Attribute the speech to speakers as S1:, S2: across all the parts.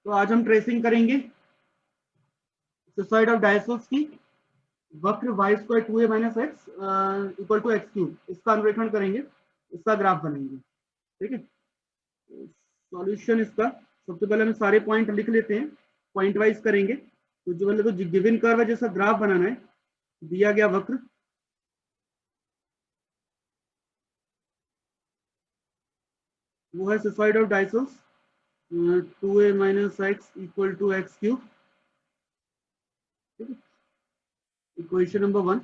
S1: तो आज हम ट्रेसिंग करेंगे सुसाइड ऑफ डायसोस की वक्र y square 2a minus x equal to x cube, इसका अनुरेखण करेंगे, इसका ग्राफ बनाएंगे। ठीक है, सॉल्यूशन इसका सबसे पहले हम सारे पॉइंट लिख लेते हैं, पॉइंट वाइज करेंगे। तो जो पहले तो गिवन कर्व है जैसा ग्राफ बनाना है, दिया गया वक्र वो है cissoid of Diocles 2a minus x equal to x cube. ठीक है, इक्वेशन नंबर 1।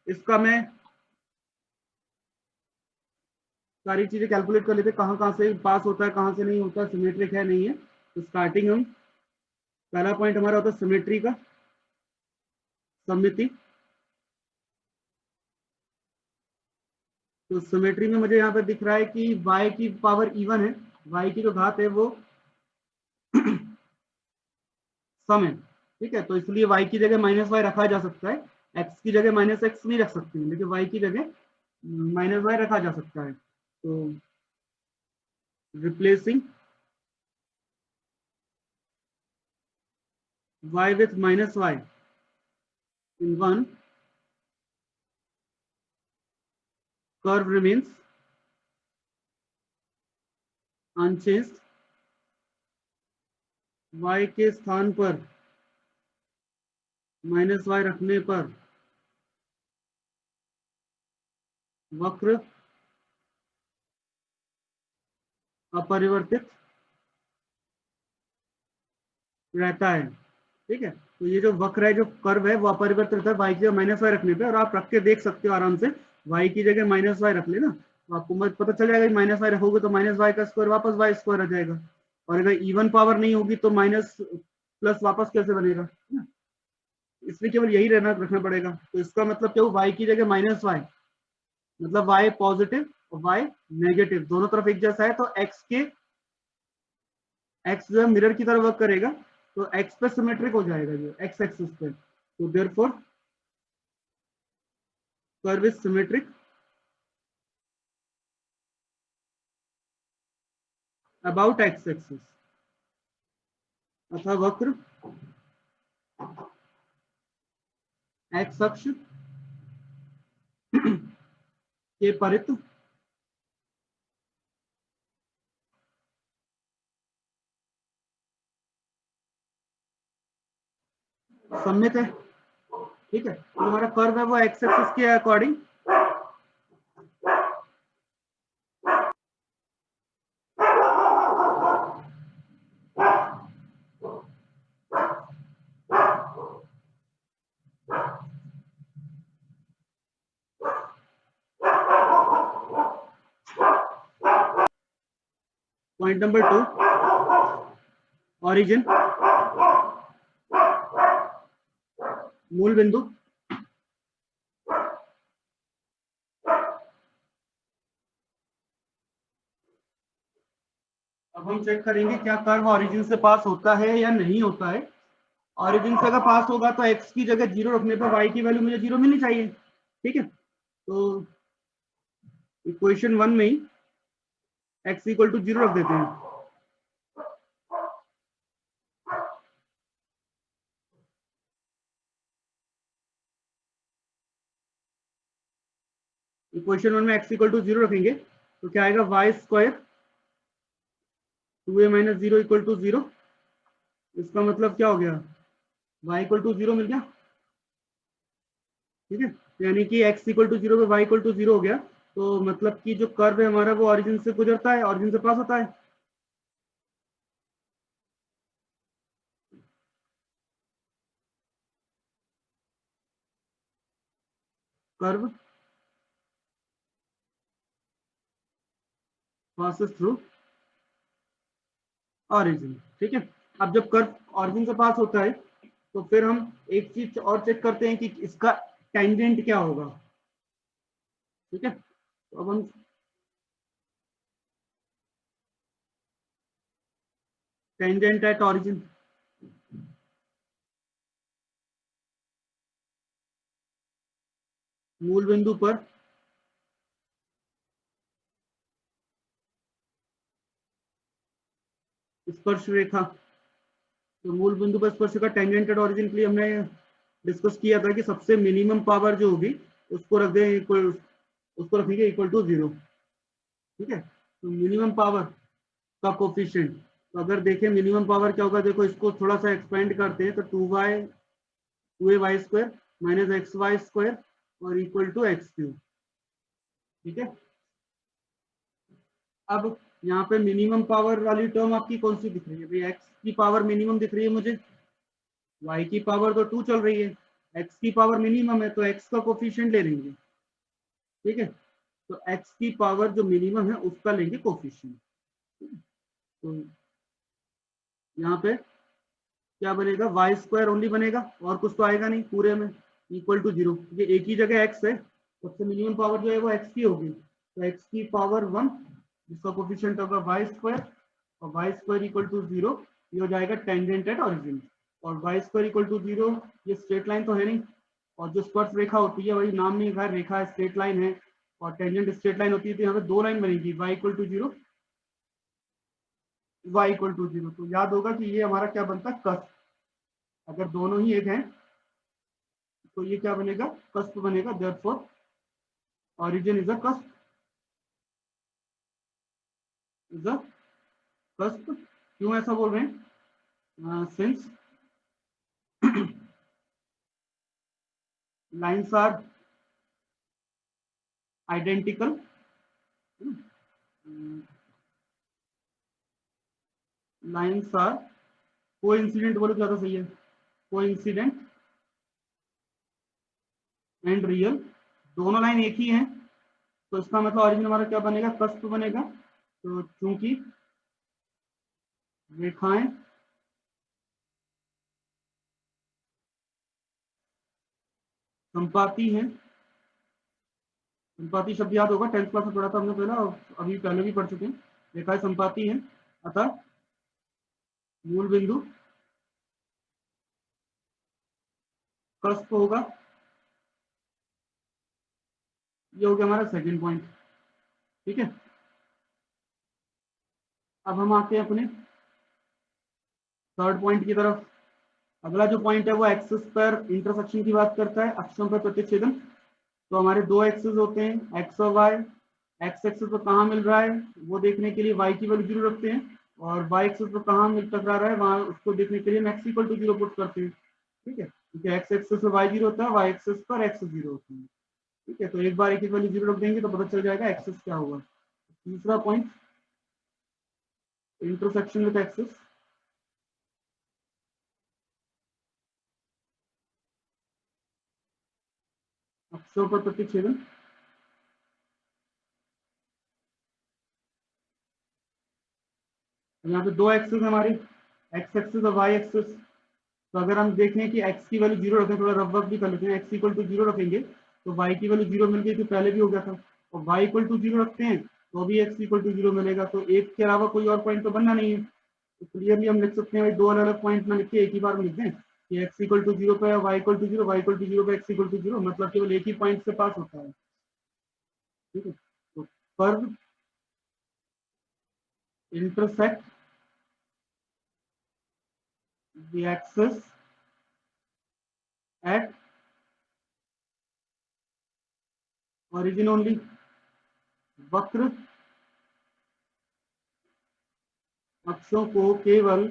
S1: इसका मैं सारी चीजें कैलकुलेट कर लेते हैं, कहाँ कहाँ से पास होता है, कहाँ से नहीं होता, सिमेट्रिक है नहीं है। तो स्टार्टिंग हम पहला पॉइंट हमारा होता है सिमेट्री का, सममिति। तो सिमेट्री में मुझे यहाँ पे दिख रहा है कि y की पावर इवन है, y की जो घात है वो सम है। ठीक है, तो इसलिए y की जगह माइनस वाई रखा जा सकता है, x की जगह माइनस एक्स नहीं रख सकते हैं, लेकिन y की जगह माइनस वाई रखा जा सकता है। तो replacing y with minus y in one, curve remains unchanged। y के स्थान पर माइनस वाई रखने पर वक्र अपरिवर्तित रहता है। ठीक है, तो ये जो वक्र है, जो कर्व है, वो अपरिवर्तित रहता है y की जगह माइनस वाई रखने पे। और आप रख के देख सकते हो आराम से, y की जगह माइनस वाई रख लेना, तो आपको पता चल जाएगा कि माइनस वाई रखोगे तो माइनस वाई का स्क्वायर वापस वाई स्क्वायर आ जाएगा। और अगर इवन पावर नहीं होगी तो माइनस प्लस वापस कैसे बनेगा, इसलिए केवल यही रहना रखना पड़ेगा। तो इसका मतलब क्या हुआ, y की जगह माइनस वाई, मतलब y पॉजिटिव और y नेगेटिव, दोनों तरफ एक जैसा है। तो x जो है मिरर की तरह वर्क करेगा, तो x पे सिमेट्रिक हो जाएगा जो x एक्सिस पे। तो therefore curve is symmetric about x axis, अतः वक्र x अक्ष के परित सममित है। ठीक है, तो हमारा कर्व है वो x एक्सिस के अकॉर्डिंग पॉइंट नंबर 2, ऑरिजिन मूल बिंदु। अब हम चेक करेंगे क्या कर्व ऑरिजिन से पास होता है या नहीं होता है। ऑरिजिन से अगर पास होगा तो x की जगह 0 रखने पर y की वैल्यू मुझे 0 मिलनी चाहिए। ठीक है, तो इक्वेशन 1 में ही x इक्वल टू 0 रख देते हैं। इक्वेशन 1 में x इक्वल टू 0 रखेंगे तो क्या आएगा, y square 2a minus 0 equal to 0। इसका मतलब क्या हो गया, y इक्वल टू 0 मिल गया। ठीक है, यानी कि x इक्वल टू 0 पे y इक्वल टू 0 हो गया। तो मतलब कि जो कर्व है हमारा वो ऑरिजिन से गुजरता है, ऑरिजिन से पास होता है। Curve passes through origin. ठीक है, अब जब कर्व ऑरिजिन से पास होता है तो फिर हम एक चीज और चेक करते हैं कि इसका टेंजेंट क्या होगा। ठीक है, तो अब हम टेंजेंट एट ऑरिजिन, मूल बिंदु पर स्पर्श रेखा तो मूल बिंदु पर स्पर्शिका टेंजेंट ओरिजिन के लिए हमने डिस्कस किया था कि सबसे मिनिमम पावर जो होगी उसको रख दें इक्वल, उसको रखेंगे इक्वल टू 0। ठीक है, तो मिनिमम पावर का कोफिशिएंट, तो अगर देखें मिनिमम पावर क्या होगा, देखो इसको थोड़ा सा एक्सपेंड करते हैं तो 2a square minus xy square और इक्वल टू x क्यूब। ठीक है, अब यहाँ पे मिनिमम पावर वाली टर्म आपकी कौन सी दिख रही है भाई? x की पावर मिनिमम दिख रही है मुझे, y की पावर तो 2 चल रही है, x की पावर मिनिमम है तो x का कोफिशिएंट ले लेंगे। ठीक है, तो x की पावर जो मिनिमम है उसका लेंगे कोफिशिएंट। तो यहाँ पे क्या बनेगा, वाई स्क्वायर ओनली बनेगा और कुछ तो आएगा नहीं पूरे में, इक्वल टू 0, क्योंकि एक ही जगह x है, सबसे मिनिमम पावर जो है वो x की होगी, तो x की पावर 1 जिसका कोफिशिएंट होगा वाई स्क्वायर, और वाई स्क्वायर इक्वल टू 0, ये हो जाएगा टेंजेंट एट ओरिजिन। और वाई स्क्वायर इक्वल टू 0, ये स्ट्रेट लाइन तो है नहीं, और जो स्पर्श रेखा होती है वही नाम नहीं है, रेखा है, स्ट्रेट लाइन है, और टेंजेंट स्ट्रेट लाइन होती है, तो यहाँ पे दो लाइन बनेगी, y equal to 0, y equal to 0। तो याद होगा कि ये हमारा क्या बनता है, कस्प। अगर दोनों ही एक हैं तो ये क्या बनेगा, कस्प बनेगा। Therefore origin is a cusp, is a cusp। क्यों ऐसा बोल रहे हैं? Since lines are identical, lines are coincident, बोलो ज्यादा सही है, coincident एंड रियल, दोनों लाइन एक ही हैं, तो इसका मतलब ऑरिजिन हमारा क्या बनेगा, कस्प बनेगा। तो चूंकि रेखाएं संपाती हैं, संपाती शब्द याद होगा, 10th क्लास में पढ़ा था हमने पहला, और अभी पहले भी पढ़ चुके हैं, रेखाएं संपाती हैं, अतः मूल बिंदु कस्प होगा। ये हो गया हमारा सेकंड पॉइंट। ठीक है, अब हम आते हैं अपने थर्ड पॉइंट की तरफ। अगला जो पॉइंट है वो एक्सिस पर इंटरसेक्शन की बात करता है, अक्षों पर प्रतिच्छेदन। तो हमारे दो एक्सिस होते हैं, एक्स और वाई। एक्स एक्सिस पर कहाँ मिल रहा है वो देखने के लिए वाई की वैल्यू 0 रखते हैं, और वाई एक्सिस पर कहाँ मिल टकरा रहा है वहां उसको देखने के लिए हम एक्स इक्वल टू 0 पुट करते हैं। ठीक है, क्योंकि एक्स एक्सिस पर वाई 0 होता है, वाई एक्सिस पर एक्स 0 होता है। ठीक है, तो एक बार एक ही वैल्यू 0 रख देंगे तो पता चल जाएगा एक्सिस क्या होगा। तीसरा पॉइंट, इंटरसेक्शन विद एक्सिस। अक्षों पर प्रतिच्छेदन, यहाँ पे दो एक्सिस हमारी, एक्स एक्सिस और वाई एक्सिस। तो अगर हम देखें कि x की वैल्यू 0 रखें, थोड़ा रफ वर्क भी कर लेते हैं, x इक्वल टू 0 रखेंगे तो y की वैल्यू 0 मिल गई थी, पहले भी हो गया था, और y इक्वल टू 0 रखते हैं तो भी x इक्वल टू 0 मिलेगा। तो एक के अलावा कोई और पॉइंट तो बनना नहीं है, तो क्लियरली हम लिख सकते हैं, दो अलग अलग पॉइंट में लिख के एक ही बार में लिख दें कि x इक्वल टू 0 पे y equal to 0, y equal to 0 पे x इक्वल टू 0, मतलब केवल एक ही पॉइंट से पास होता है। ठीक है, तो curve intersect the axis at origin only। वक्र अक्षों को केवल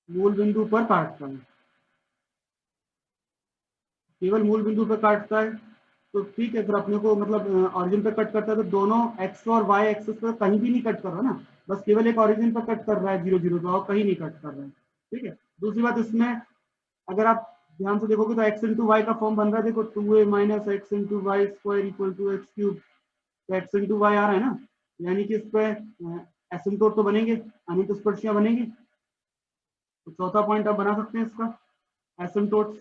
S1: मूल बिंदु पर काटता है, केवल मूल बिंदु पर काटता है। तो ठीक है, फिर अपने को मतलब ऑरिजिन पर कट करता है तो दोनों एक्स और वाई एक्सिस पर कहीं भी नहीं कट कर रहा ना, बस केवल एक ऑरिजिन पर कट कर रहा है 0 0 और कहीं नहीं कट कर रहा है। ठीक है, दूसरी बात इसमें अगर आप ध्यान से देखोगे तो एक्स इंटू वाई का फॉर्म बन रहा है, देखो 2a minus x into y square equal to x cube, तो एक्स इंटू वाई आ रहा है ना, यानी कि इस पर एसिम्टोट तो बनेंगे, अनंत स्पर्शियां बनेंगी। तो चौथा पॉइंट आप बना सकते हैं इसका, एसिम्टोट्स,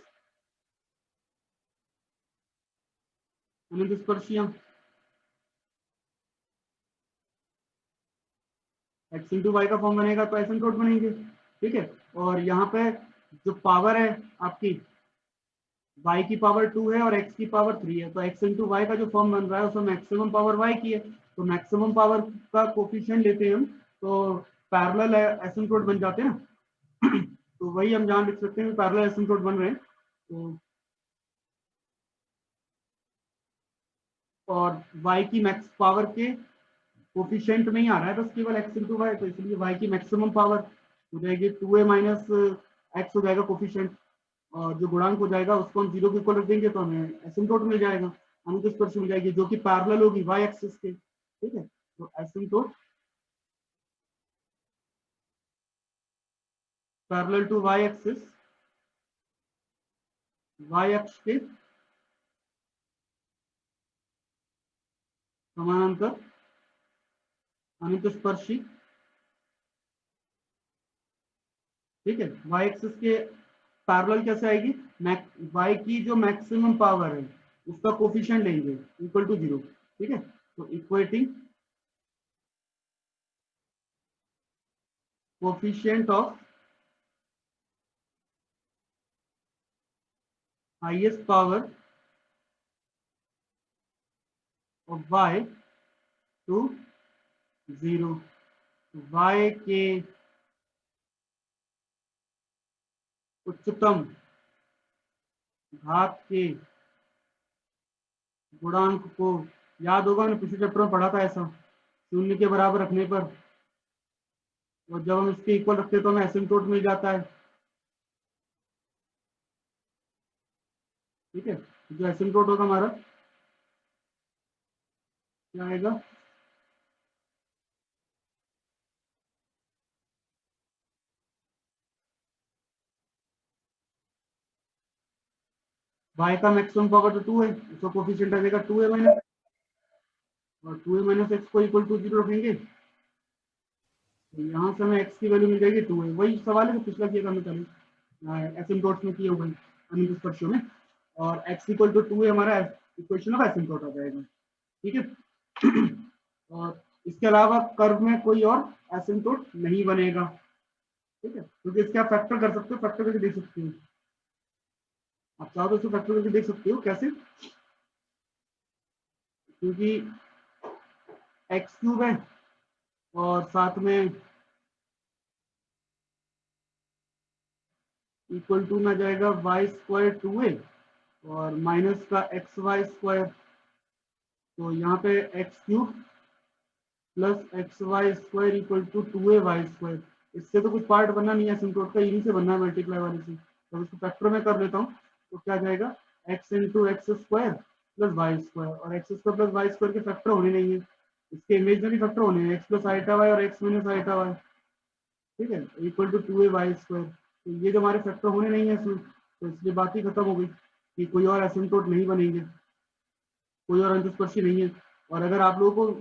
S1: अनंत स्पर्शियां, एक्स इंटू वाई का फॉर्म बनेगा तो एसिम्टोट बनेंगे। ठीक है, और यहाँ पे जो पावर है आपकी, y की पावर 2 है और x की पावर 3 है, तो x इंटू वाई का जो फॉर्म बन रहा है उसमें मैक्सिमम पावर y की है, तो मैक्सिमम पावर का कोफिशिएंट लेते हैं हम तो पैरेलल एसिम्प्टोट बन जाते हैं ना। तो वही हम जहाँ लिख सकते हैं पैरेलल एसिम्प्टोट बन रहे हैं। तो और y की मैक्स पावर के कोफिशिएंट नहीं आ रहा है, बस केवल x इंटू वाई, तो इसलिए y की मैक्सिमम पावर हो जाएगी 2a माइनस एक्स हो जाएगा कोफिशिएंट, और जो गुणांक हो जाएगा उसको हम 0 के इक्वल रख देंगे तो हमें एसिम्प्टोट मिल जाएगा, अनुदिश स्पर्श मिल जाएगी जो कि पैरेलल होगी y एक्सिस के। ठीक है, तो asymptote parallel to y axis, y अक्ष के समानांतर अनुस्पर्शी। ठीक है, y एक्सिस के पैरेलल कैसे आएगी, y की जो मैक्सिमम पावर है उसका कोफिशिएंट लेंगे इक्वल टू 0। ठीक है, तो equating coefficient of highest power of y to 0, y के उच्चतम घात के गुणांक को, याद होगा मैंने पिछले चैप्टर में पढ़ा था ऐसा, शून्य के बराबर रखने पर, और जब हम इसके इक्वल रखते हैं तो हमें एसिम्प्टोट मिल जाता है। ठीक है, जो एसिम्प्टोट होगा हमारा क्या आएगा, y का मैक्सिमम पावर तो 2 है, उसका कोफिशिएंट आ जाएगा 2a माइनस, और 2a माइनस एक्स को इक्वल टू 0 रखेंगे, तो यहाँ से हमें x की वैल्यू मिल जाएगी 2a। वही सवाल है जो पिछला किया था हमने पहले एसिम्प्टोट्स में किए हुए अनुदिश स्पर्शों में, और x इक्वल टू 2a हमारा इक्वेशन ऑफ एसिम्प्टोट आ जाएगा। ठीक है, और इसके अलावा कर्व में कोई और एसिम्प्टोट नहीं बनेगा। ठीक है, क्योंकि इसके आप फैक्टर कर सकते हो, फैक्टर करके देख सकते हो, आप चाहो तो इसको फैक्टर करके देख सकते हो। कैसे, क्योंकि एक्स क्यूब है और साथ में इक्वल टू में जाएगा वाई स्क्वायर 2a और माइनस का एक्स वाई स्क्वायर, तो यहाँ पे x cube plus x y square equal to 2a y square. इससे तो कुछ पार्ट बनना नहीं है एसिम्प्टोट का, यहीं से बनना है मल्टीप्लाई वाले से। तो इसको फैक्टर में कर लेता हूँ, तो क्या जाएगा x into x square plus y square, और x square plus y square के फैक्टर होने नहीं है, इसके इमेजनरी फैक्टर होने हैं एक्स प्लस आइटा वाई और एक्स माइनस आइटा वाई। ठीक है, equal to 2a y square, तो ये जो हमारे फैक्टर होने नहीं है इसमें, तो इसलिए बात ही खत्म हो गई कि कोई और एसिम्प्टोट नहीं बनेंगे, कोई और अंतस्पर्शी नहीं है। और अगर आप लोगों को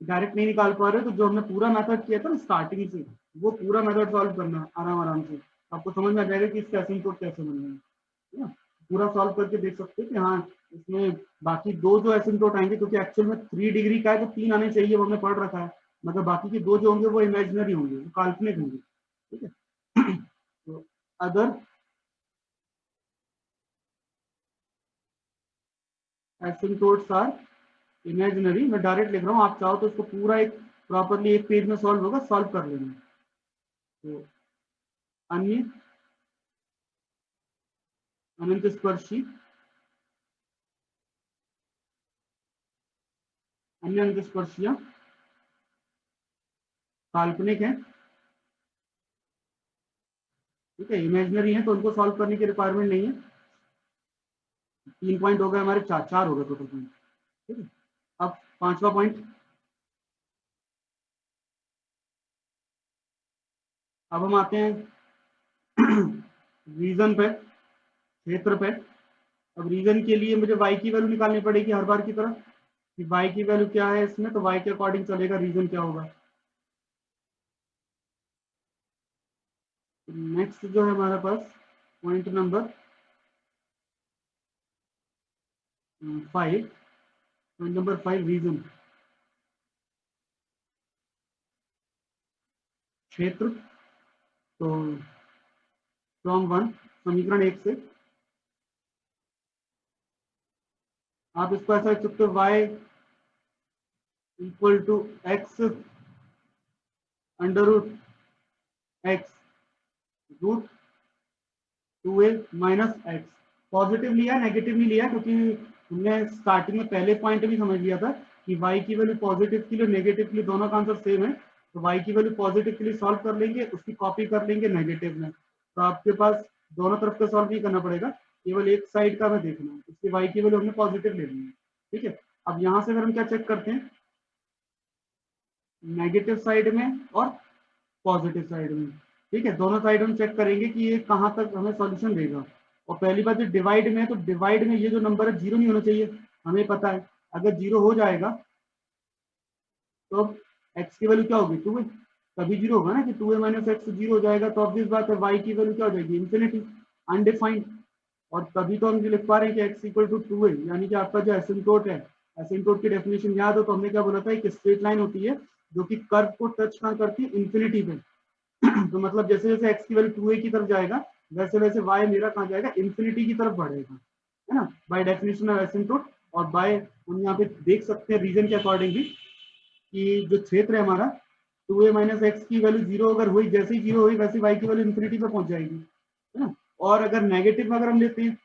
S1: डायरेक्ट नहीं निकाल पा रहे हो तो जो हमने पूरा मेथड किया था ना स्टार्टिंग से, वो पूरा मेथड सॉल्व करना आराम आराम से, आपको समझ में आ जाएगा कि इसका एसिम्प्टोट कैसे बनना है ना। पूरा सॉल्व करके देख सकते हैं कि हाँ इसमें बाकी दो जो एसिम्प्टोट आएंगे, क्योंकि एक्चुअल में 3 डिग्री का है तो 3 आने चाहिए, वो हमने पढ़ रखा है, मगर बाकी के दो जो होंगे वो इमेजिनरी होंगे, वो काल्पनिक होंगे। ठीक है, तो अदर एसिम्प्टोट्स आर इमेजिनरी, मैं डायरेक्ट लिख रहा हूँ, आप चाहो तो इसको पूरा एक प्रॉपरली एक पेज में सॉल्व होगा, सॉल्व कर लेंगे। तो अन्य अनंत स्पर्शी, अन्य अनंत स्पर्शियां काल्पनिक है। ठीक है, इमेजिनरी है तो उनको सॉल्व करने की रिक्वायरमेंट नहीं है। 3 पॉइंट हो गए हमारे, चार चार हो गए टोटल पॉइंट। ठीक है, अब पांचवा पॉइंट, अब हम आते हैं रीजन पे, क्षेत्र पे। अब रीजन के लिए मुझे y की वैल्यू निकालनी पड़ेगी हर बार की तरह, कि y की वैल्यू क्या है इसमें, तो y के अकॉर्डिंग चलेगा रीजन क्या होगा। नेक्स्ट जो है हमारे पास point number 5, point number 5 region, क्षेत्र। तो फ्रॉम 1 समीकरण 1 से आप इसको ऐसा लिख सकते हो y equal to x under root x root 2a minus x. Positive लिया नेगेटिव नहीं लिया, क्योंकि हमने स्टार्टिंग में पहले पॉइंट भी समझ लिया था कि y की वैल्यू पॉजिटिव के लिए नेगेटिव के लिए दोनों का आंसर सेम है। तो y की वैल्यू पॉजिटिव के लिए सॉल्व कर लेंगे, उसकी कॉपी कर लेंगे नेगेटिव में, तो आपके पास दोनों तरफ का सॉल्व नहीं करना पड़ेगा, केवल एक साइड का हमें देखना है। इसलिए y की वैल्यू हमने पॉजिटिव ले ली है। ठीक है, अब यहाँ से फिर हम क्या चेक करते हैं, नेगेटिव साइड में और पॉजिटिव साइड में। ठीक है, दोनों साइड हम चेक करेंगे कि ये कहाँ तक हमें सॉल्यूशन देगा। और पहली बात, जो डिवाइड में है, तो डिवाइड में ये जो नंबर है जीरो नहीं होना चाहिए, हमें पता है अगर जीरो हो जाएगा तो एक्स की वैल्यू क्या होगी, 2a, तभी जीरो होगा ना, कि 2a माइनस एक्स जीरो हो जाएगा, तो ऑब्वियस बात है y की वैल्यू क्या हो जाएगी, इंफिनिटी, अनडिफाइंड। और तभी तो हम जो लिख पा रहे हैं कि एक्स इक्वल टू 2a, यानी कि आपका जो एसिम्प्टोट है, एसिम्प्टोट की डेफिनेशन याद हो तो हमने क्या बोला था, एक स्ट्रेट लाइन होती है जो कि कर्व को टच कहाँ करती है, इंफिनिटी पे। तो मतलब जैसे जैसे एक्स की वैल्यू 2a की तरफ जाएगा, वैसे वैसे y मेरा कहाँ जाएगा, इंफिनिटी की तरफ बढ़ेगा, है ना, बाय डेफिनेशन ऑफ एसिम्प्टोट। और बाय, हम यहाँ पे देख सकते हैं रीजन के अकॉर्डिंग भी, कि जो क्षेत्र है हमारा, 2a माइनस एक्स की वैल्यू जीरो अगर हुई, जैसे ही जीरो हुई वैसे y की वैल्यू इंफिनिटी पे पहुंच जाएगी, है ना। और अगर नेगेटिव में अगर हम लेते हैं,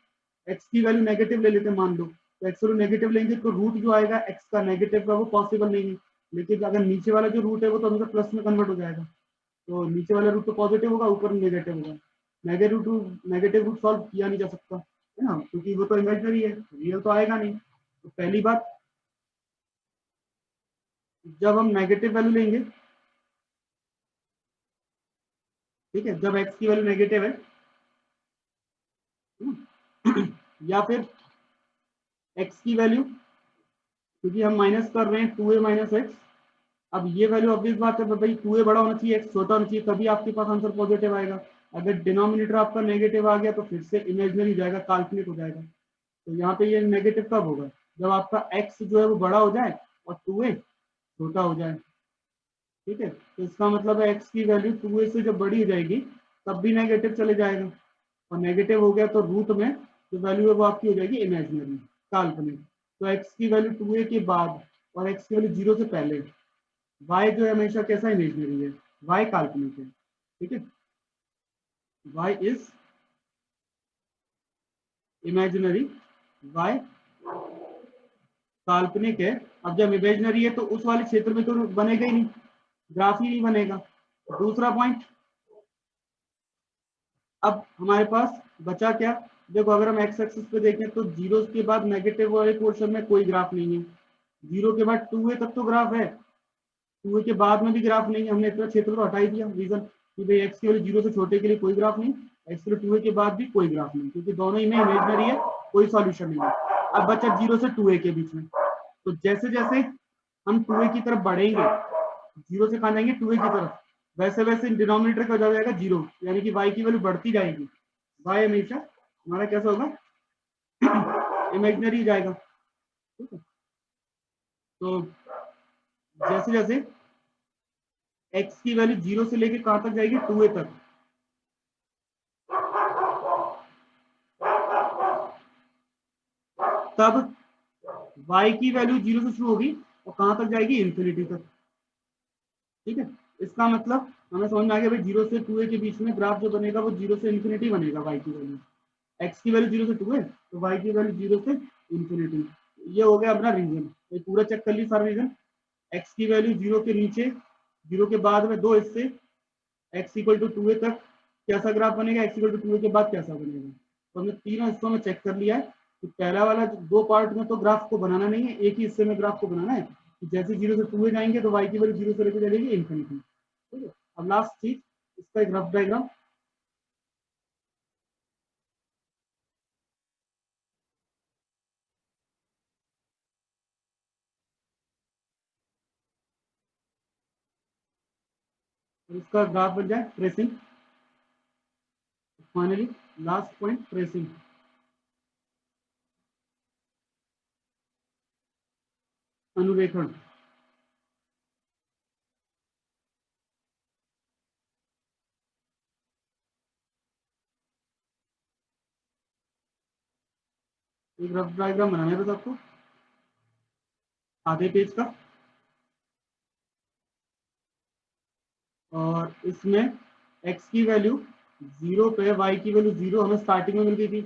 S1: x की वैल्यू नेगेटिव ले लेते हैं मान लो, तो x वैल्यू नेगेटिव लेंगे तो रूट जो आएगा x का नेगेटिव का वो पॉसिबल नहीं है। लेकिन अगर नीचे वाला जो रूट है वो तो हमेशा प्लस में कन्वर्ट हो जाएगा, तो नीचे वाला रूट तो पॉजिटिव होगा, ऊपर नेगेटिव होगा। नेगेटिव रूट सॉल्व किया नहीं जा सकता, है ना, क्योंकि वो तो इमेजिनरी है, रियल तो आएगा नहीं। तो पहली बात, जब हम नेगेटिव वैल्यू लेंगे, ठीक है, जब x की वैल्यू नेगेटिव है, या फिर x की वैल्यू, क्योंकि हम माइनस कर रहे हैं 2a माइनस एक्स, अब ये वैल्यू ऑब्वियस बात है भाई, 2a बड़ा होना चाहिए x छोटा होना चाहिए, तभी आपके पास आंसर पॉजिटिव आएगा। अगर डिनोमिनेटर आपका नेगेटिव आ गया तो फिर से इमेजिनरी जाएगा, काल्पनिक हो जाएगा। तो यहाँ पे ये नेगेटिव कब होगा, जब आपका x जो है वो बड़ा हो जाए और 2a छोटा हो जाए। ठीक है, तो इसका मतलब है x की वैल्यू 2a से जब बड़ी हो जाएगी तब भी नेगेटिव चले जाएगा, और नेगेटिव हो गया तो रूट में जो वैल्यू है वो आपकी हो जाएगी इमेजिनरी, काल्पनिक। तो x की वैल्यू 2a के बाद और x की वैल्यू जीरो से पहले y जो है हमेशा कैसा इमेजिनरी है, y काल्पनिक है। ठीक है, y इज इमेजिनरी, y काल्पनिक है। अब जब इमेजिनरी है तो उस वाले क्षेत्र में तो बनेगा ही नहीं, ग्राफ ही नहीं बनेगा। दूसरा पॉइंट, अब हमारे पास बचा क्या, देखो अगर हम एक्स एक्सिस पे देखें तो जीरो के बाद नेगेटिव वाले पोर्शन में कोई ग्राफ नहीं है, जीरो के बाद 2a तक तो ग्राफ है, 2a के बाद में भी ग्राफ नहीं है, हमने इतना क्षेत्र तो हटा ही दिया, रीजन कि भाई एक्स के वैल्यू जीरो से छोटे के लिए कोई ग्राफ नहीं, एक्स के 2a के बाद भी कोई ग्राफ नहीं, क्योंकि दोनों ही में इमेजिनरी है, कोई सॉल्यूशन नहीं है। अब बचा जीरो से 2a के बीच में, तो जैसे जैसे हम 2a की तरफ बढ़ेंगे, जीरो से कहाँ जाएंगे 2a की तरफ, वैसे वैसे डिनोमिनेटर का हो जाएगा जीरो, यानी कि y की वैल्यू बढ़ती जाएगी, y हमेशा हमारा कैसा होगा, इमेजिनरी जाएगा। ठीक है, तो जैसे जैसे x की वैल्यू जीरो से लेके कहां तक जाएगी, 2a तक, तब y की वैल्यू जीरो से शुरू होगी और कहां तक जाएगी, इंफिनिटी तक। ठीक है, इसका मतलब हमें समझ में आ गया भाई, जीरो से 2a के बीच में ग्राफ जो बनेगा वो जीरो से इंफिनिटी बनेगा, y की वैल्यू, x की वैल्यू जीरो से 2 है तो y की वैल्यू जीरो से इंफिनिटी। ये हो गया अपना रीजन, तो पूरा चेक कर ली सारा रीजन। x की वैल्यू जीरो के नीचे, जीरो के बाद में दो हिस्से, x इक्वल टू 2a तक कैसा ग्राफ बनेगा, x इक्वल टू 2a के बाद कैसा बनेगा। तो हमने तीनों हिस्सों में चेक कर लिया है कि पहला वाला दो पार्ट में तो ग्राफ को बनाना नहीं है, एक ही हिस्से में ग्राफ को बनाना है, जैसे जीरो से 2a जाएंगे तो y की वैल्यू जीरो से लेकर चलेगी इंफिनिटी। ठीक है, अब लास्ट चीज, इसका एक रफ डायग्राम, इसका ग्राफ बन जाए tracing, finally last point tracing, अनुरेखण। एक रफ डायग्राम बनाना है बस आपको, आधे पेज का। और इसमें x की वैल्यू 0 पे, y की वैल्यू 0 हमें स्टार्टिंग में मिल गई थी।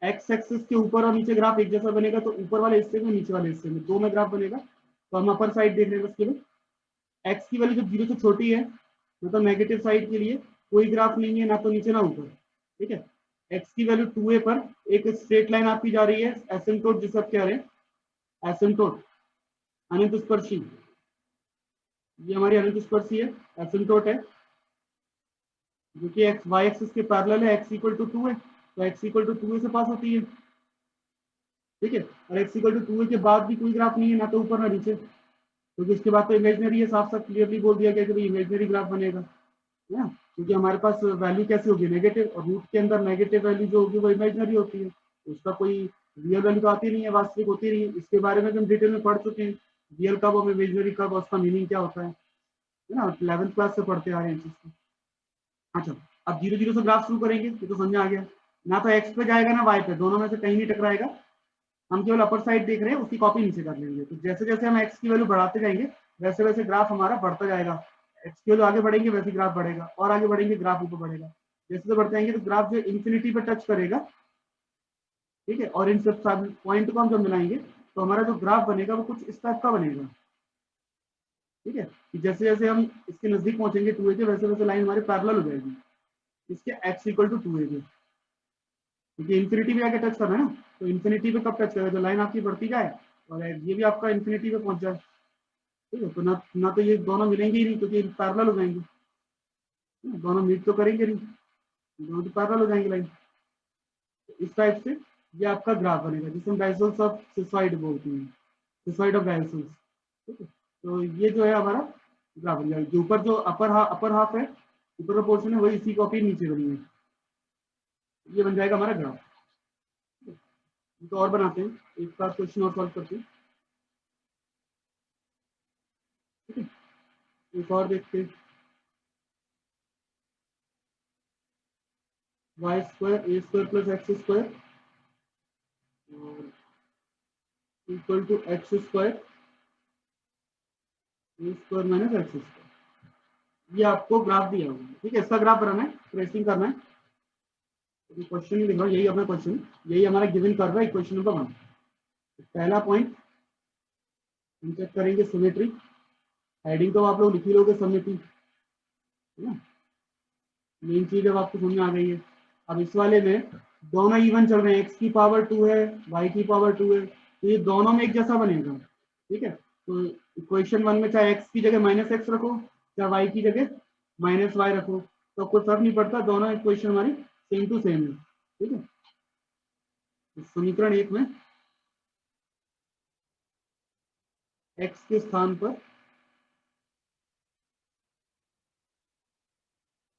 S1: x एक्सिस के ऊपर और नीचे ग्राफ एक जैसा बनेगा, तो ऊपर वाले हिस्से में नीचे वाले हिस्से में दो में ग्राफ बनेगा। तो हम अपर साइड देख रहे हैं उसके लिए, x की वैल्यू जब 0 से छोटी है मतलब नेगेटिव साइड के लिए कोई ग्राफ नहीं है, ना तो नीचे ना ऊपर। ठीक है, x की वैल्यू 2a पर एक स्ट्रेट लाइन आपकी जा रही है, एसिम्प्टोट जिसे आप कह रहे हैं, एसिम्प्टोट अनंत स्पर्शी, ये हमारी अनंत स्पर्शी है, एसिम्प्टोट है, जो कि एक्स वाई एक्सिस के पैरेलल है, x इक्वल टू 2 है, तो x इक्वल टू 2 से पास होती है। ठीक है, और x इक्वल टू 2 के बाद भी कोई ग्राफ नहीं है, ना तो ऊपर ना नीचे, क्योंकि इसके बाद तो इमेजनरी है, साफ साफ क्लियरली बोल दिया गया कि भाई इमेजनरी ग्राफ बनेगा, है ना, क्योंकि हमारे पास वैल्यू कैसी होगी, नेगेटिव, और रूट के अंदर नेगेटिव वैल्यू जो होगी वो इमेजनरी होती है, उसका कोई रियल वैल्यू तो आती नहीं है, वास्तविक होती नहीं है। इसके बारे में हम डिटेल में पढ़ चुके हैं, रियल कब और इमेजनरी कब, उसका मीनिंग क्या होता है ना, 11th क्लास से पढ़ते आ रहे हैं चीज को। अच्छा, अब 0 0 से ग्राफ शुरू करेंगे, ये तो समझ में आ गया, ना तो एक्स पे जाएगा ना वाई पे, दोनों में से कहीं नहीं टकराएगा, हम केवल अपर साइड देख रहे हैं, उसकी कॉपी नीचे कर लेंगे। तो जैसे जैसे हम एक्स की वैल्यू बढ़ाते जाएंगे वैसे वैसे ग्राफ हमारा बढ़ता जाएगा, एक्स की वैल्यू आगे बढ़ेंगे वैसे ग्राफ बढ़ेगा, और आगे बढ़ेंगे ग्राफ ऊपर बढ़ेगा, जैसे जैसे बढ़ते जाएंगे तो ग्राफ जो इंफिनिटी पे टच करेगा। ठीक है, और इन सब पॉइंट को हम जब मिलाएंगे तो हमारा जो ग्राफ बनेगा वो कुछ इस टाइप का बनेगा। ठीक है, जैसे जैसे हम इसके नजदीक पहुंचेंगे 2a के, वैसे वैसे लाइन हमारे पैरेलल हो जाएगी इसके x इक्वल टू 2a के, क्योंकि इन्फिनिटी पे आके टच करना है ना, तो इन्फिनिटी पे कब टच करेगा, जो लाइन आपकी बढ़ती जाए और ये भी आपका इन्फिनिटी पे पहुंच जाए। ठीक है, तो ना तो ये दोनों मिलेंगे ही नहीं, क्योंकि पैरेलल हो जाएंगे, दोनों मीट तो करेंगे नहीं, दोनों तो पैरेलल हो जाएंगे लाइन। तो इस टाइप से ये आपका ग्राफ बनेगा, जिसे हम डायसोल्स ऑफ सिसॉइड बोलते हैं, सिसॉइड ऑफ डायसोल्स। ठीक है, तो ये जो है हमारा ग्राफ बन जाएगा, जो ऊपर जो अपर हाफ है, ऊपर का पोर्शन है, वही इसी कॉपी नीचे बनी है, ये बन जाएगा हमारा ग्राफ। तो और बनाते हैं, एक साथ क्वेश्चन और सॉल्व करते हैं। ठीक है, एक और देखते हैं, y square a square plus x square equal to x square a square minus x square, ये आपको ग्राफ दिया होगा। ठीक है, इसका ग्राफ बनाना है, ट्रेसिंग करना है, क्वेश्चन में लिख रहा हूँ, यही अपना क्वेश्चन, यही हमारा गिवन कर्व है इक्वेशन नंबर 1। पहला पॉइंट हम चेक करेंगे सिमेट्री, हेडिंग तो आप लोग लिख ही लोगे सिमेट्री, है ना, मेन चीज अब आपको समझ में आ गई है। अब इस वाले में दोनों इवन चल रहे हैं, x की पावर 2 है, y की पावर 2 है, तो ये दोनों में एक जैसा बनेगा। ठीक है, तो इक्वेशन 1 में चाहे x की जगह माइनस एक्स रखो, चाहे y की जगह माइनस वाई रखो, तो कोई फर्क नहीं पड़ता, दोनों इक्वेशन हमारी सेम टू सेम है। ठीक है, तो समीकरण 1 में x के स्थान पर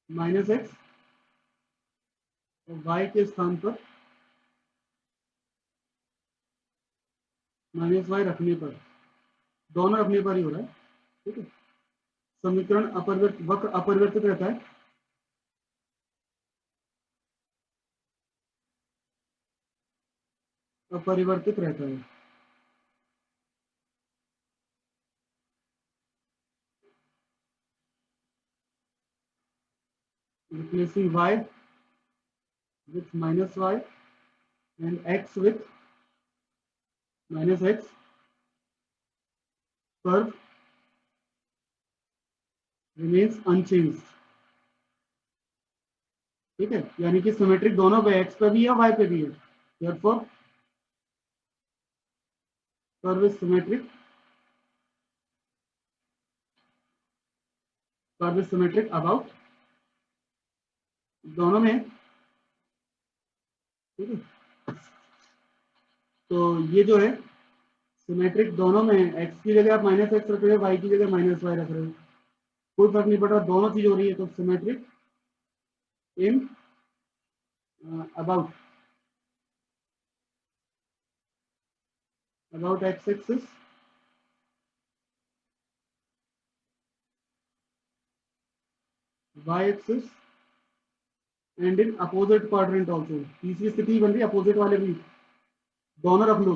S1: माइनस एक्स और y के स्थान पर माइनस वाई रखने पर, दोनों रखने पर ही हो रहा है। ठीक है, समीकरण वक्र अपरिवर्तित रहता है, अपरिवर्तित रहता है। Replacing y with minus y and x with minus x, curve remains unchanged। ठीक है, यानी कि सिमेट्रिक दोनों पे, x पे भी है y पे भी है, therefore curve is symmetric, curve is symmetric about, दोनों में। ठीक है, तो ये जो है सिमेट्रिक दोनों में, x की जगह आप माइनस एक्स रख रहे हो, y की जगह माइनस वाई रख रहे हो, कोई फर्क नहीं पड़ रहा, दोनों चीज हो रही है, तो symmetric in about x axis, y axis and in opposite quadrant also. तीसरी स्थिति बन रही है अपोजिट वाले भी, दोनों रख लो,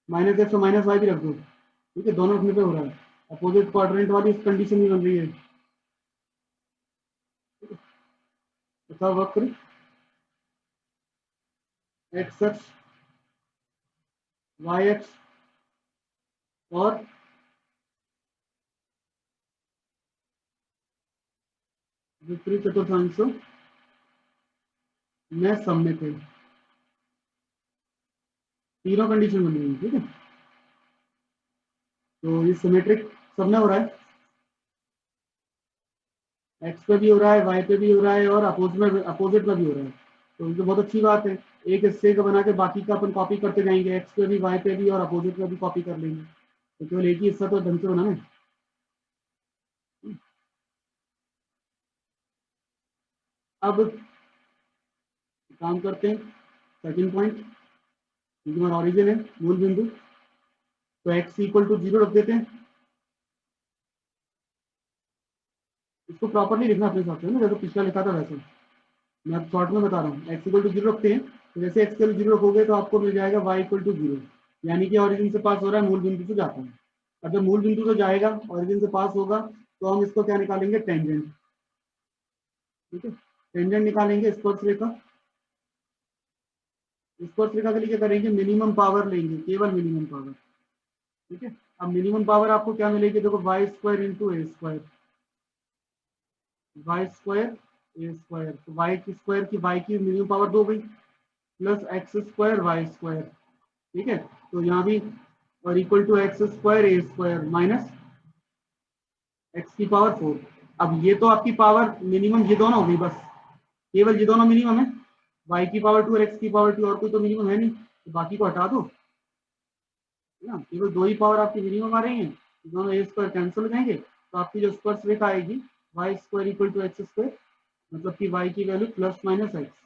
S1: माइनस एक्स और माइनस वाई भी रख दो। ठीक है, दोनों रखने पे हो रहा है, अपोजिट क्वाड्रेंट वाली कंडीशन भी बन रही है। तथा वक्र एक्स अक्ष, वाई अक्ष और विपरीत चतुर्थांशों में सममित है। तीनों कंडीशन बनी हुई, ठीक है। तो ये सिमेट्रिक सब में हो रहा है, एक्स पे भी हो रहा है, वाई पे भी हो रहा है और अपोजिट में भी हो रहा है। तो ये बहुत अच्छी बात है। एक हिस्से का बना के बाकी का अपन कॉपी करते जाएंगे, एक्स पे भी, वाई पे भी और अपोजिट में भी कॉपी कर लेंगे। तो केवल एक ही हिस्सा तो ढंग से बनाना है। अब काम करते हैं सेकंड पॉइंट, हमारा ऑरिजिन है, मूल बिंदु। तो x इक्वल टू 0 रख देते हैं। इसको प्रॉपरली लिखना अपने हिसाब से ना, जैसे पिछला लिखा था वैसे। मैं अब शॉर्ट में बता रहा हूँ, x इक्वल टू 0 रखते हैं। तो जैसे x इक्वल 0 रखोगे तो आपको मिल जाएगा y इक्वल टू 0, यानी कि ऑरिजिन से पास हो रहा है, मूल बिंदु से जाता है। अब जब मूल बिंदु से जाएगा, ऑरिजिन से पास होगा, तो हम इसको क्या निकालेंगे, टेंजेंट। ठीक है, टेंजेंट निकालेंगे स्पर्शरेखा। स्पर्शरेखा के लिए क्या करेंगे, मिनिमम पावर लेंगे, केवल मिनिमम पावर। ठीक है, अब मिनिमम पावर आपको क्या मिलेगी, देखो y square into a square, y square a square. तो वाई की स्क्वायर की, वाई की मिनिमम पावर 2 गई, plus x square y square. ठीक है, तो यहाँ भी और equal to x square a square minus x की पावर 4। अब ये तो आपकी पावर मिनिमम ये दोनों हो गई, बस केवल ये दोनों मिनिमम है, वाई की पावर 2 और एक्स की पावर 2, और कोई तो मिनिमम है नहीं, तो बाकी को हटा दो ना। केवल दो ही पावर आपकी मिनिमम आ रही है, दोनों ए स्क्वायर कैंसिल हो जाएंगे। तो आपकी जो स्पर्श रेखा आएगी, y square equal to x square, मतलब कि वाई की वैल्यू प्लस माइनस एक्स।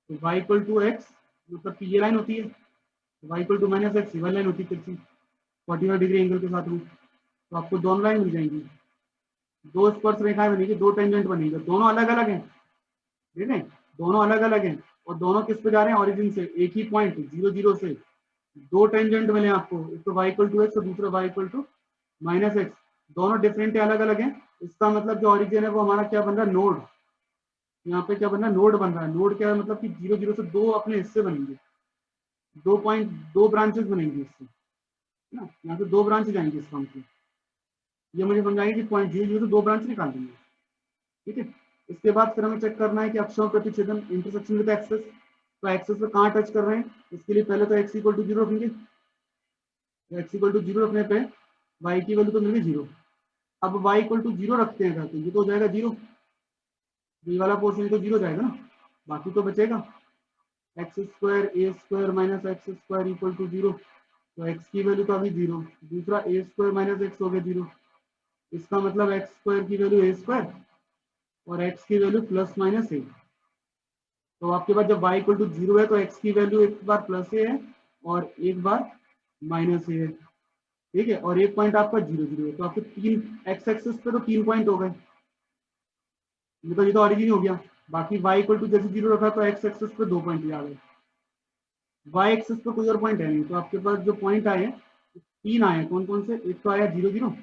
S1: तो वाई इक्वल टू एक्स मतलब कि ये लाइन होती है, y equal to minus x ये लाइन होती है तिरछी 45 डिग्री एंगल के साथ में। तो आपको दोनों लाइन मिल जाएंगी, दो स्पर्श रेखाएं बनेगी, दो टेंजेंट बनेंगे, दोनों अलग अलग हैं। ठीक है, दोनों अलग अलग हैं और दोनों किस पे जा रहे हैं, ऑरिजिन से, एक ही पॉइंट 0 0 से। दो टेंजेंट मिले आपको, एक तो वाई इक्वल टू एक्स और दूसरा y equal to minus x. दोनों डिफरेंट है, अलग अलग हैं। इसका मतलब जो ऑरिजिन है वो हमारा क्या बन रहा है, नोड। यहाँ पे क्या बन रहा है, नोड बन रहा है। नोड क्या है, मतलब कि 0 0 से दो अपने हिस्से बनेंगे, दो पॉइंट, दो ब्रांचेस बनेंगी इससे ना। यहाँ पे दो ब्रांच जाएंगे इस फॉर्म की। ये मुझे समझाएगी कि पॉइंट 0 0 से दो ब्रांच निकाल देंगे। ठीक है, इसके बाद फिर हमें चेक करना है कि अक्षों प्रतिच्छेदन, इंटरसेक्शन विद एक्सेस। तो एक्सेस पे कहाँ टच कर रहे हैं, इसके लिए पहले तो एक्स इक्वल टू 0 रखेंगे। एक्स इक्वल टू 0 रखने पे वाई की वैल्यू तो मिल गई 0। अब वाई इक्वल टू 0 रखते हैं, तो ये तो हो जाएगा 0, ये वाला पोर्शन तो 0 जाएगा ना, बाकी तो बचेगा x square a square minus x square equal to 0। तो एक्स की वैल्यू तो अभी 0, दूसरा ए स्क्वायर माइनस एक्स हो गया 0। इसका मतलब एक्स स्क्वायर की वैल्यू ए स्क्वायर और एक्स की वैल्यू प्लस माइनस ए। तो आपके पास जब y इक्वल टू 0 है तो x की वैल्यू एक बार प्लस ए है और एक बार माइनस ए है। ठीक है, और एक पॉइंट आपका 0 0 है, तो आपके तीन एक्स एक्सिस पे तो 3 पॉइंट हो गए, ये तो ऑरिजिन हो गया। बाकी y इक्वल टू जैसे 0 रखा तो एक्स एक्सिस पे 2 पॉइंट आ गए, y एक्सिस पे कोई और पॉइंट है नहीं। तो आपके पास जो पॉइंट आए तीन आए, कौन कौन से, एक तो आया 0 0,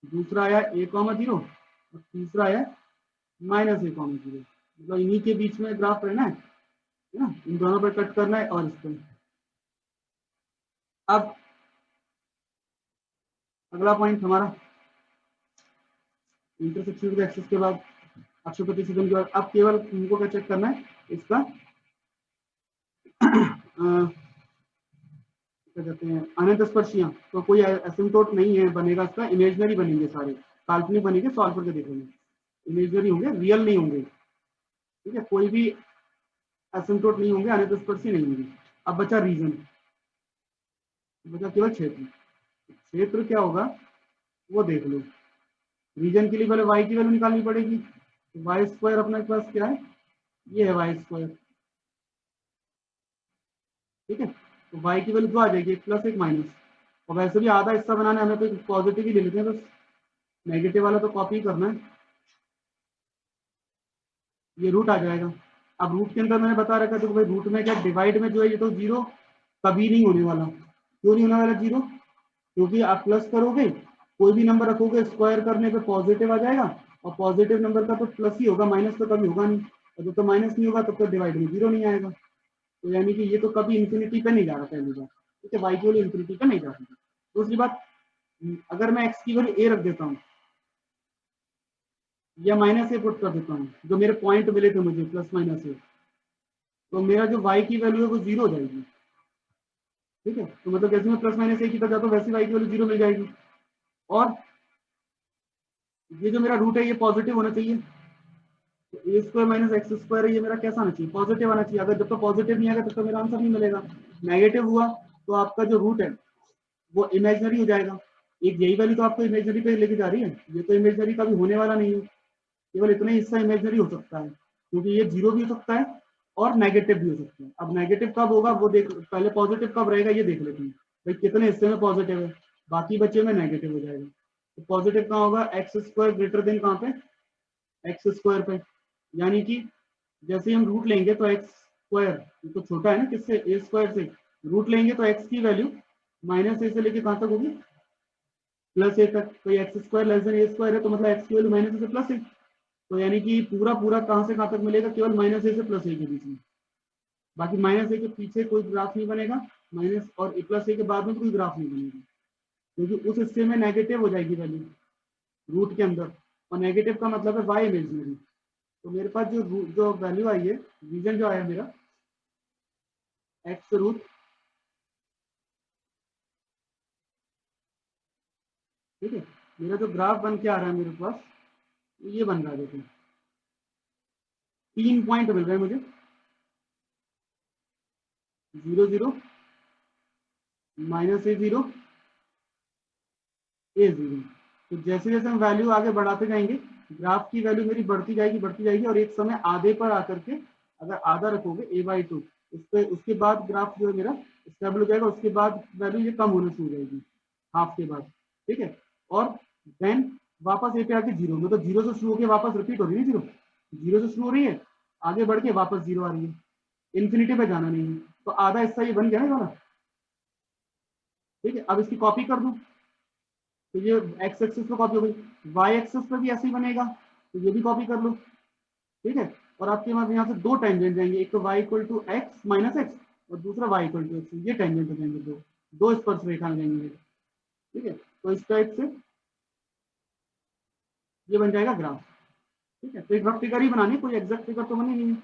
S1: दूसरा आया a, 0 और तीसरा आया माइनस a, 0। मतलब इन्हीं के बीच में ग्राफ रहना है ना, इन दोनों पर कट करना है और इस पर। अब अगला पॉइंट हमारा इंटरसेक्शन विद एक्सिस के बाद, अक्ष प्रतिच्छेदन के बाद, अब केवल हमको क्या चेक करना है, इसका क्या कहते हैं, अनंत स्पर्शियां। तो कोई एसिम्प्टोट नहीं है बनेगा इसका, इमेजनरी बनेंगे सारे, काल्पनिक बनेंगे, सॉल्व करके देखेंगे, इमेजनरी होंगे, रियल नहीं होंगे। ठीक है, कोई भी एसिम्प्टोट नहीं होंगे, अनंत स्पर्शी नहीं होंगे। अब बचा रीजन, बचा केवल क्षेत्र। क्षेत्र क्या होगा वो देख लो। रीजन के लिए पहले y की वैल्यू निकालनी पड़ेगी। वाई स्क्वायर अपने पास क्या है, ये है वाई स्क्वायर। ठीक है, तो y की वैल्यू 2 आ जाएगी, एक प्लस एक माइनस। और वैसे भी आधा हिस्सा बनाना है हमें, तो पॉजिटिव ही ले लेते हैं, बस नेगेटिव वाला तो कॉपी करना है। ये रूट आ जाएगा। अब रूट के अंदर मैंने बता रखा था, तो भाई रूट में क्या, डिवाइड में जो है ये तो 0 कभी नहीं होने वाला। क्यों नहीं होने वाला 0, क्योंकि आप प्लस करोगे, कोई भी नंबर रखोगे स्क्वायर करने पे पॉजिटिव आ जाएगा, और पॉजिटिव नंबर का तो प्लस ही होगा, माइनस तो कभी होगा नहीं। और जब तक माइनस नहीं होगा तब तक डिवाइड में 0 नहीं आएगा। तो यानी कि ये तो कभी इन्फिनिटी पे नहीं जा रहा पहली बार, ठीक है, वाई की वैल्यू इन्फिनिटी पे नहीं जा रही। दूसरी बात, अगर मैं एक्स की वैल्यू ए रख देता हूँ या माइनस ए पुट कर देता हूँ, जो मेरे पॉइंट मिले थे मुझे प्लस माइनस ए, तो मेरा जो वाई की वैल्यू है वो 0 हो जाएगी, ठीक है। तो मतलब जैसे मैं प्लस माइनस ए की तरफ जाता हूँ वैसे वाई की वैल्यू 0 मिल जाएगी। और ये जो मेरा रूट है ये पॉजिटिव होना चाहिए, ए स्क्वायर माइनस एक्स स्क्वायर, ये मेरा कैसा आना चाहिए, पॉजिटिव आना चाहिए। अगर जब तक पॉजिटिव नहीं आएगा तब तक मेरा आंसर नहीं मिलेगा। नेगेटिव हुआ तो आपका जो रूट है वो इमेजनरी हो जाएगा। एक यही वैल्यू तो आपको इमेजनरी पे लेके जा रही है, ये तो इमेजनरी का भी होने वाला नहीं है, केवल इतना ही हिस्सा इमेजनरी हो सकता है, क्योंकि ये 0 भी हो सकता है और नेगेटिव भी हो सकता है। अब नेगेटिव कब होगा वो देख, पहले पॉजिटिव कब रहेगा ये देख लेते हैं। भाई कितने हिस्से में पॉजिटिव है, बाकी बच्चे में नेगेटिव हो जाएगा। तो पॉजिटिव कहाँ होगा, एक्स स्क्वायर ग्रेटर देन कहाँ पे, एक्स स्क्वायर पे। यानी कि जैसे हम रूट लेंगे तो एक्स स्क्वायर तो छोटा है ना किससे, ए स्क्वायर से, रूट लेंगे तो एक्स की वैल्यू माइनस ए से लेके कहाँ तक होगी, प्लस ए तक। तो एक्स स्क्वायर लेस देन ए स्क्वायर है तो मतलब एक्स की वैल्यू माइनस ए से प्लस ए। तो यानी कि पूरा पूरा कहाँ से कहाँ तक मिलेगा, केवल माइनस ए से प्लस ए के बीच में। बाकी माइनस ए के पीछे कोई ग्राफ नहीं बनेगा, माइनस और प्लस ए के बाद में कोई ग्राफ नहीं बनेगा, क्योंकि उस हिस्से में नेगेटिव हो जाएगी वैल्यू रूट के अंदर, और नेगेटिव का मतलब है वाई इमेजनरी। तो मेरे पास जो वैल्यू आई है, रीजन जो आया मेरा एक्स रूट, ठीक है, मेरा जो ग्राफ बन के आ रहा है मेरे पास ये बन रहा है, देखो 3 पॉइंट मिल रहे हैं मुझे, 0 0 माइनस ए 0 ए 0। तो जैसे जैसे हम वैल्यू आगे बढ़ाते जाएंगे ग्राफ की वैल्यू मेरी बढ़ती जाएगी और एक समय आधे पर आकर के, अगर आधा रखोगे a/2 उस पे, उसके बाद ग्राफ जो है मेरा स्टेबल हो जाएगा, उसके बाद वैल्यू ये कम होना शुरू हो जाएगी हाफ के बाद, ठीक है। और देन वापस ए पे आके 0, मतलब 0 से शुरू होकर वापस रिपीट हो रही है, 0 से शुरू हो रही है, आगे बढ़ के वापस 0 आ रही है, इन्फिनिटी पे जाना नहीं है। तो आधा हिस्सा ये बन गया ना वाला, ठीक है। अब इसकी कॉपी कर दूं तो ये एक्स एक्सिस पे कॉपी हो गई, वाई एक्सिस पे भी ऐसे ही बनेगा, तो ये भी कॉपी कर लो, ठीक है। और आपके पास यहाँ से दो टेंजेंट जाएंगे, एक तो y equal to x minus x और दूसरा वाई इक्वल टू एक्स, ये टेंजेंट हो जाएंगे, दो दो स्पर्श रेखा जाएंगे, ठीक है। तो इस टाइप से ये बन जाएगा ग्राफ, ठीक है। तो एक रफ फिगर ही बनानी, कोई एग्जैक्ट फिगर तो बनी नहीं है।